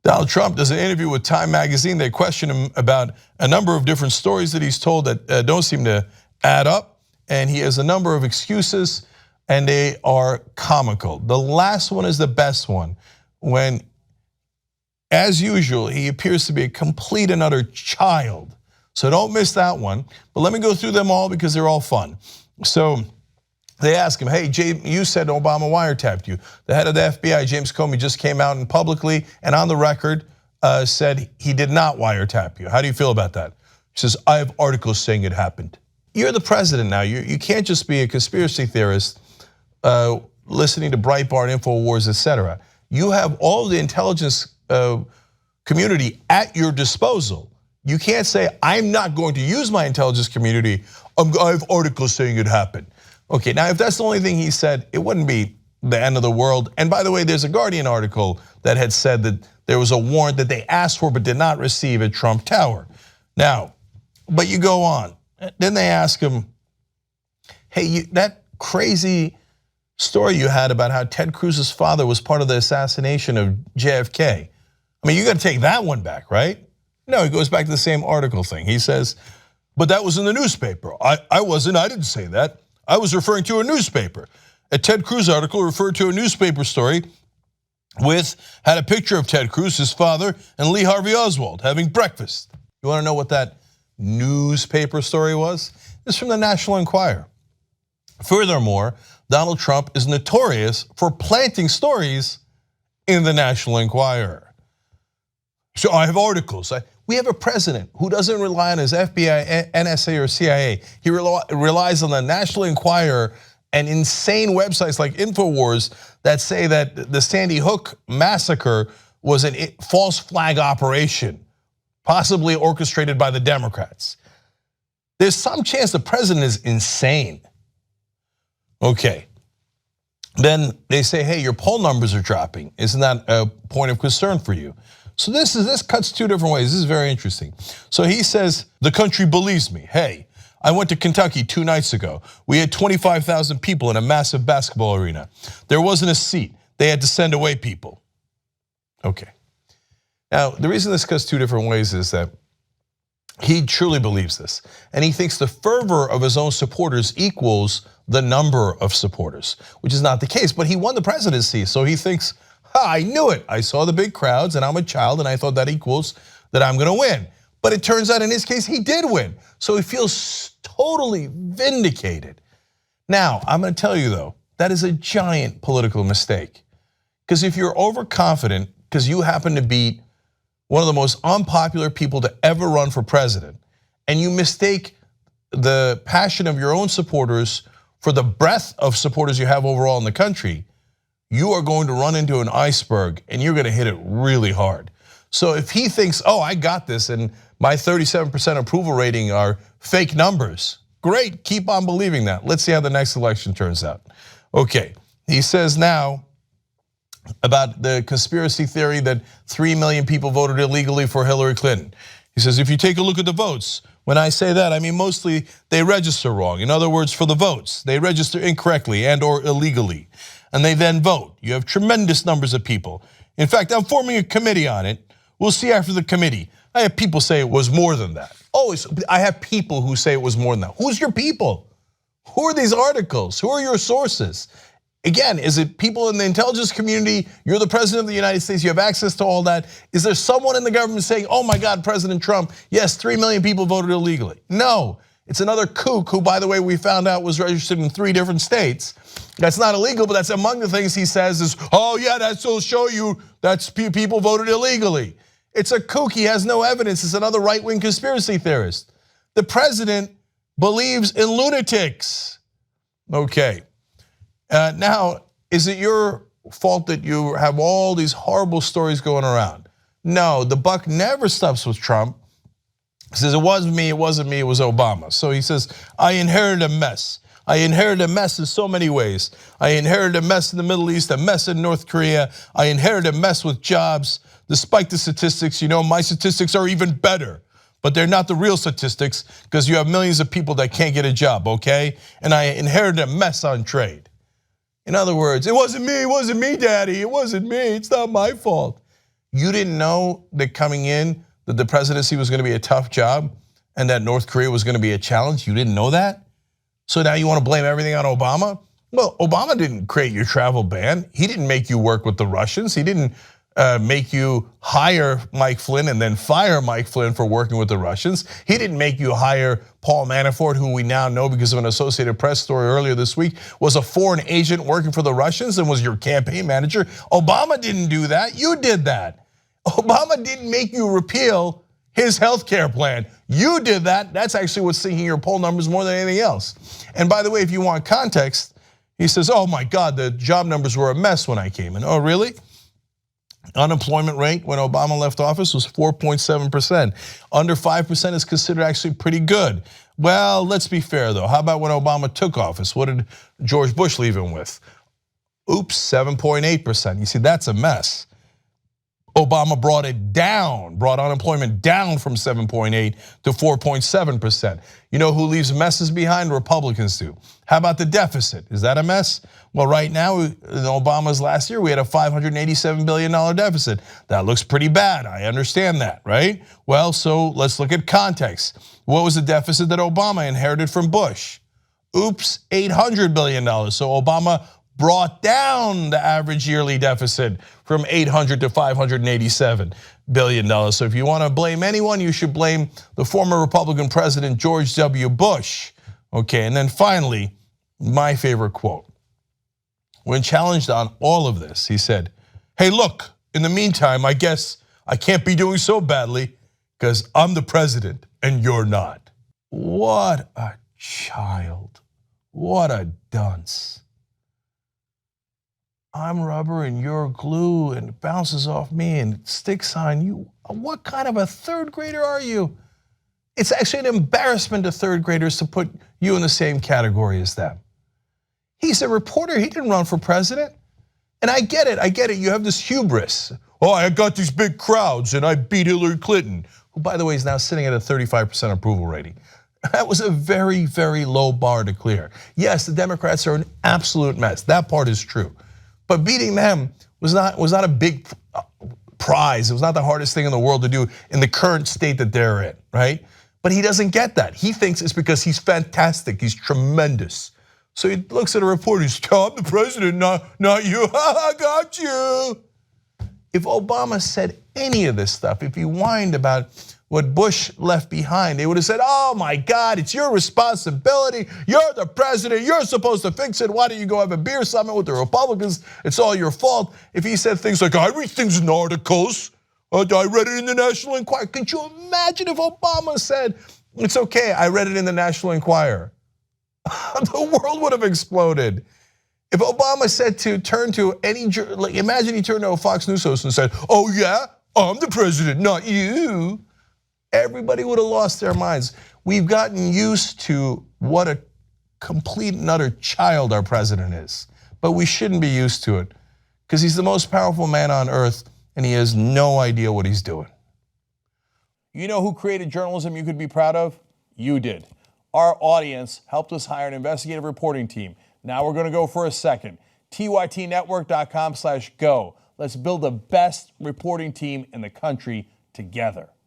Donald Trump does an interview with Time magazine. They question him about a number of different stories that he's told that don't seem to add up. And he has a number of excuses, and they are comical. The last one is the best one, when, as usual, he appears to be a complete and utter child. So don't miss that one. But let me go through them all because they're all fun. So they ask him, hey, Jay, you said Obama wiretapped you. The head of the FBI, James Comey, just came out and publicly and on the record said he did not wiretap you. How do you feel about that? He says, I have articles saying it happened. You're the president now. You can't just be a conspiracy theorist listening to Breitbart, InfoWars, etc. You have all the intelligence community at your disposal. You can't say, I'm not going to use my intelligence community. I have articles saying it happened. Okay, now if that's the only thing he said, it wouldn't be the end of the world. And by the way, there's a Guardian article that had said that there was a warrant that they asked for but did not receive at Trump Tower. Now, but you go on. Then they ask him, hey, that crazy story you had about how Ted Cruz's father was part of the assassination of JFK. I mean, you got to take that one back, right? No, he goes back to the same article thing. He says, but that was in the newspaper. I didn't say that. I was referring to a newspaper. A Ted Cruz article referred to a newspaper story had a picture of Ted Cruz, his father, and Lee Harvey Oswald having breakfast. You want to know what that newspaper story was? It's from the National Enquirer. Furthermore, Donald Trump is notorious for planting stories in the National Enquirer. So I have articles. We have a president who doesn't rely on his FBI, NSA, or CIA. He relies on the National Enquirer and insane websites like InfoWars that say that the Sandy Hook massacre was a false flag operation, possibly orchestrated by the Democrats. There's some chance the president is insane. Okay. Then they say, hey, your poll numbers are dropping. Isn't that a point of concern for you? So this cuts two different ways. This is very interesting. So he says, the country believes me. Hey, I went to Kentucky 2 nights ago. We had 25,000 people in a massive basketball arena. There wasn't a seat. They had to send away people. Okay. Now, the reason this cuts two different ways is that he truly believes this. And he thinks the fervor of his own supporters equals the number of supporters, which is not the case. But he won the presidency, so he thinks, I knew it. I saw the big crowds and I'm a child and I thought that equals that I'm gonna win. But it turns out in his case, he did win. So he feels totally vindicated. Now, I'm gonna tell you though, that is a giant political mistake. Because if you're overconfident because you happen to beat one of the most unpopular people to ever run for president, and you mistake the passion of your own supporters for the breadth of supporters you have overall in the country, you are going to run into an iceberg and you're gonna hit it really hard. So if he thinks, I got this and my 37% approval rating are fake numbers, great, keep on believing that. Let's see how the next election turns out. Okay, he says now about the conspiracy theory that 3 million people voted illegally for Hillary Clinton. He says, if you take a look at the votes, when I say that, I mean mostly they register wrong. In other words, for the votes, they register incorrectly and or illegally. And they then vote. You have tremendous numbers of people. In fact, I'm forming a committee on it. We'll see after the committee. I have people say it was more than that. I have people who say it was more than that. Who's your people? Who are these articles? Who are your sources? Again, is it people in the intelligence community? You're the president of the United States, you have access to all that. Is there someone in the government saying, oh my God, President Trump, yes, 3 million people voted illegally? No, it's another kook who, by the way, we found out was registered in 3 different states. That's not illegal, but that's among the things he says is, yeah, that'll show you that people voted illegally. It's a kook, he has no evidence, it's another right-wing conspiracy theorist. The president believes in lunatics. Okay, now, is it your fault that you have all these horrible stories going around? No, the buck never stops with Trump. He says, it wasn't me, it was Obama. So he says, I inherited a mess. I inherited a mess in so many ways. I inherited a mess in the Middle East, a mess in North Korea. I inherited a mess with jobs. Despite the statistics, my statistics are even better. But they're not the real statistics because you have millions of people that can't get a job, okay? And I inherited a mess on trade. In other words, it wasn't me, Daddy. It wasn't me, it's not my fault. You didn't know that coming in that the presidency was going to be a tough job and that North Korea was going to be a challenge? You didn't know that? So now you want to blame everything on Obama? Well, Obama didn't create your travel ban. He didn't make you work with the Russians. He didn't make you hire Mike Flynn and then fire Mike Flynn for working with the Russians. He didn't make you hire Paul Manafort, who we now know because of an Associated Press story earlier this week, was a foreign agent working for the Russians and was your campaign manager. Obama didn't do that, you did that. Obama didn't make you repeal his health care plan. You did that. That's actually what's sinking your poll numbers more than anything else. And by the way, if you want context, he says, oh my God, the job numbers were a mess when I came in. Oh, really? Unemployment rate when Obama left office was 4.7%. Under 5% is considered actually pretty good. Well, let's be fair though. How about when Obama took office? What did George Bush leave him with? Oops, 7.8%. You see, that's a mess. Obama brought it down, brought unemployment down from 7.8 to 4.7%. You know who leaves messes behind? Republicans do. How about the deficit? Is that a mess? Well, right now, in Obama's last year, we had a $587 billion deficit. That looks pretty bad, I understand that, right? Well, so let's look at context. What was the deficit that Obama inherited from Bush? Oops, $800 billion. So Obama brought down the average yearly deficit from $800 to $587 billion. So if you want to blame anyone, you should blame the former Republican president, George W. Bush. Okay, and then finally, my favorite quote. When challenged on all of this, he said, hey, look, in the meantime, I guess I can't be doing so badly because I'm the president and you're not. What a child. What a dunce. I'm rubber and you're glue and it bounces off me and it sticks on you. What kind of a third grader are you? It's actually an embarrassment to third graders to put you in the same category as them. He's a reporter, he didn't run for president. And I get it, you have this hubris. Oh, I got these big crowds and I beat Hillary Clinton, who by the way is now sitting at a 35% approval rating. That was a very, very low bar to clear. Yes, the Democrats are an absolute mess, that part is true. But beating them was not a big prize. It was not the hardest thing in the world to do in the current state that they're in, right? But he doesn't get that. He thinks it's because he's fantastic, he's tremendous. So he looks at a reporter, he's, oh, I'm the president, not you, I got you. If Obama said any of this stuff, if he whined about what Bush left behind, they would have said, oh my God, it's your responsibility. You're the president, you're supposed to fix it. Why don't you go have a beer summit with the Republicans? It's all your fault. If he said things like, I read things in articles, I read it in the National Enquirer. Could you imagine if Obama said, it's okay, I read it in the National Enquirer? The world would have exploded. If Obama said to turn to any, like imagine he turned to a Fox News host and said, oh yeah, I'm the president, not you. Everybody would have lost their minds. We've gotten used to what a complete and utter child our president is. But we shouldn't be used to it because he's the most powerful man on earth and he has no idea what he's doing. You know who created journalism you could be proud of? You did. Our audience helped us hire an investigative reporting team. Now we're going to go for a second. tytnetwork.com/go. Let's build the best reporting team in the country together.